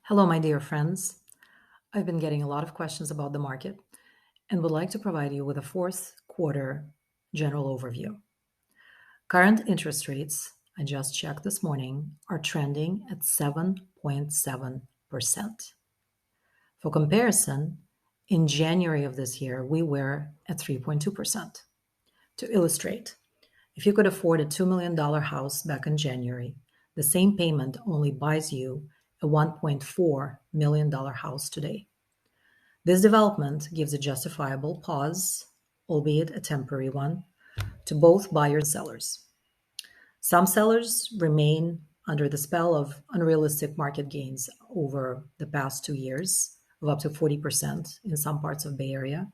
Hello, my dear friends. I've been getting a lot of questions about the market and would like to provide you with a fourth quarter general overview. Current interest rates, I just checked this morning, are trending at 7.7%. For comparison, in January of this year, we were at 3.2%. To illustrate, if you could afford a $2 million house back in January, the same payment only buys you a $1.4 million house today. This development gives a justifiable pause, albeit a temporary one, to both buyers and sellers. Some sellers remain under the spell of unrealistic market gains over the past 2 years of up to 40% in some parts of Bay Area.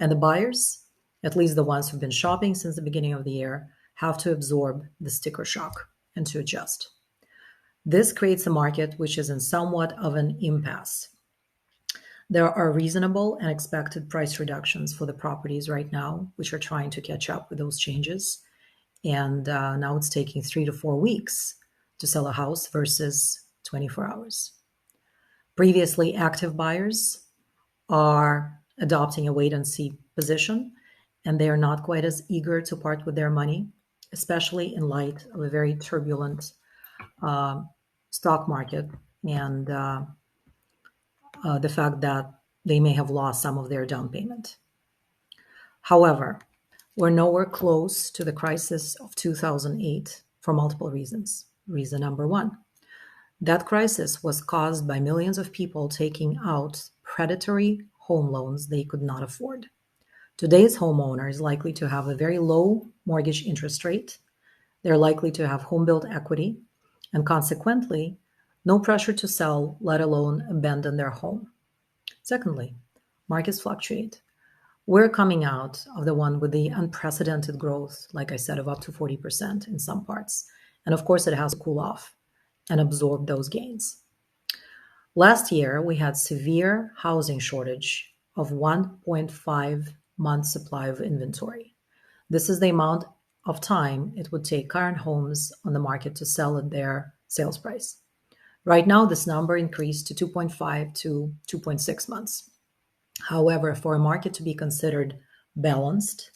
And the buyers, at least the ones who've been shopping since the beginning of the year, have to absorb the sticker shock and to adjust. This creates a market which is in somewhat of an impasse. There are reasonable and expected price reductions for the properties right now, which are trying to catch up with those changes. And now it's taking 3 to 4 weeks to sell a house versus 24 hours. Previously active buyers are adopting a wait and see position, and they are not quite as eager to part with their money, especially in light of a very turbulent stock market and the fact that they may have lost some of their down payment. However, we're nowhere close to the crisis of 2008 for multiple reasons. Reason number one, that crisis was caused by millions of people taking out predatory home loans they could not afford. Today's homeowner is likely to have a very low mortgage interest rate. They're likely to have home built equity, and consequently, no pressure to sell, let alone abandon their home. Secondly, markets fluctuate. We're coming out of the one with the unprecedented growth, like I said, of up to 40% in some parts. And of course, it has to cool off and absorb those gains. Last year, we had severe housing shortage of 1.5 months supply of inventory. This is the amount of time it would take current homes on the market to sell at their sales price. Right now, this number increased to 2.5 to 2.6 months. However, for a market to be considered balanced,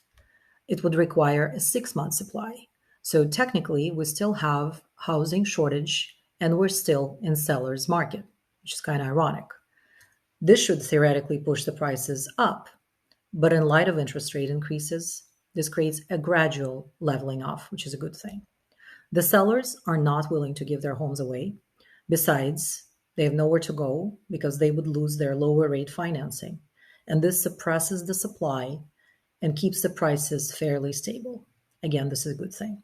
it would require a 6-month supply. So technically, we still have housing shortage and we're still in seller's market, which is kind of ironic. This should theoretically push the prices up, but in light of interest rate increases, this creates a gradual leveling off, which is a good thing. The sellers are not willing to give their homes away. Besides, they have nowhere to go because they would lose their lower rate financing. And this suppresses the supply and keeps the prices fairly stable. Again, this is a good thing.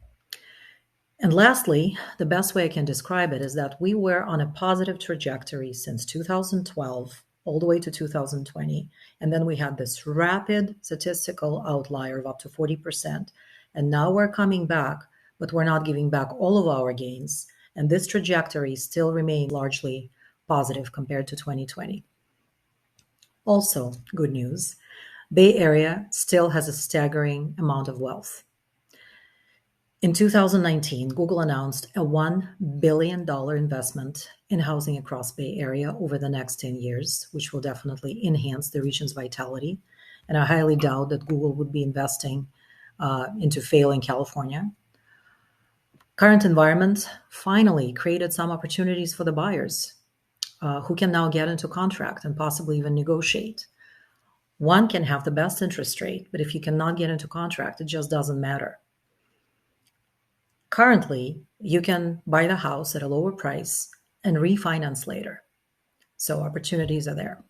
And lastly, the best way I can describe it is that we were on a positive trajectory since 2012 all the way to 2020. And then we had this rapid statistical outlier of up to 40%. And now we're coming back, but we're not giving back all of our gains. And this trajectory still remains largely positive compared to 2020. Also, good news, Bay Area still has a staggering amount of wealth. In 2019, Google announced a $1 billion investment in housing across Bay Area over the next 10 years, which will definitely enhance the region's vitality. And I highly doubt that Google would be investing into failing California. Current environment finally created some opportunities for the buyers who can now get into contract and possibly even negotiate. One can have the best interest rate, but if you cannot get into contract, it just doesn't matter. Currently, you can buy the house at a lower price and refinance later. So opportunities are there.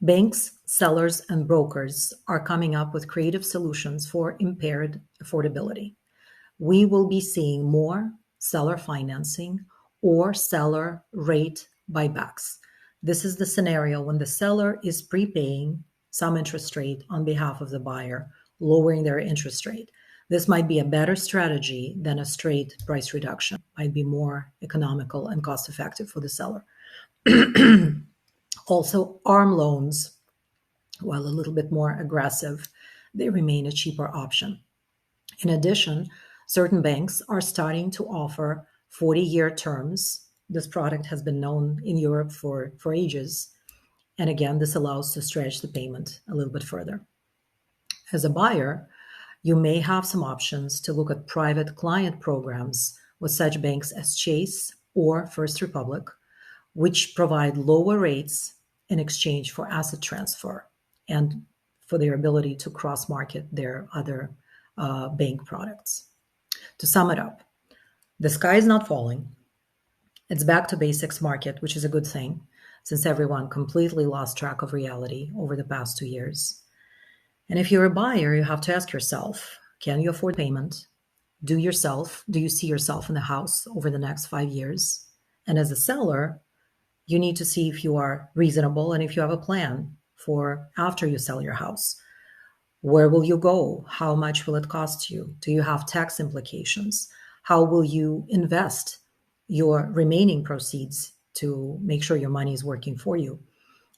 Banks, sellers, and brokers are coming up with creative solutions for impaired affordability. We will be seeing more seller financing or seller rate buybacks. This is the scenario when the seller is prepaying some interest rate on behalf of the buyer, lowering their interest rate. This might be a better strategy than a straight price reduction. Might be more economical and cost effective for the seller. Also, ARM loans, while a little bit more aggressive, they remain a cheaper option. In addition, certain banks are starting to offer 40-year terms This product has been known in Europe for ages. And again, this allows to stretch the payment a little bit further. As a buyer, you may have some options to look at private client programs with such banks as Chase or First Republic, which provide lower rates in exchange for asset transfer and for their ability to cross-market their other bank products. To sum it up, the sky is not falling. It's back to basics market, which is a good thing, since everyone completely lost track of reality over the past 2 years. And if you're a buyer, you have to ask yourself, can you afford payment? Do you see yourself in the house over the next 5 years? And as a seller, you need to see if you are reasonable and if you have a plan for after you sell your house. Where will you go? How much will it cost you? Do you have tax implications? How will you invest your remaining proceeds to make sure your money is working for you?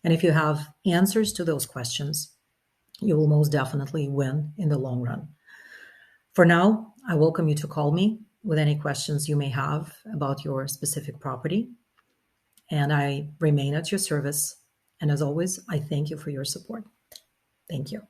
And if you have answers to those questions, you will most definitely win in the long run. For now, I welcome you to call me with any questions you may have about your specific property. And I remain at your service. And as always, I thank you for your support. Thank you.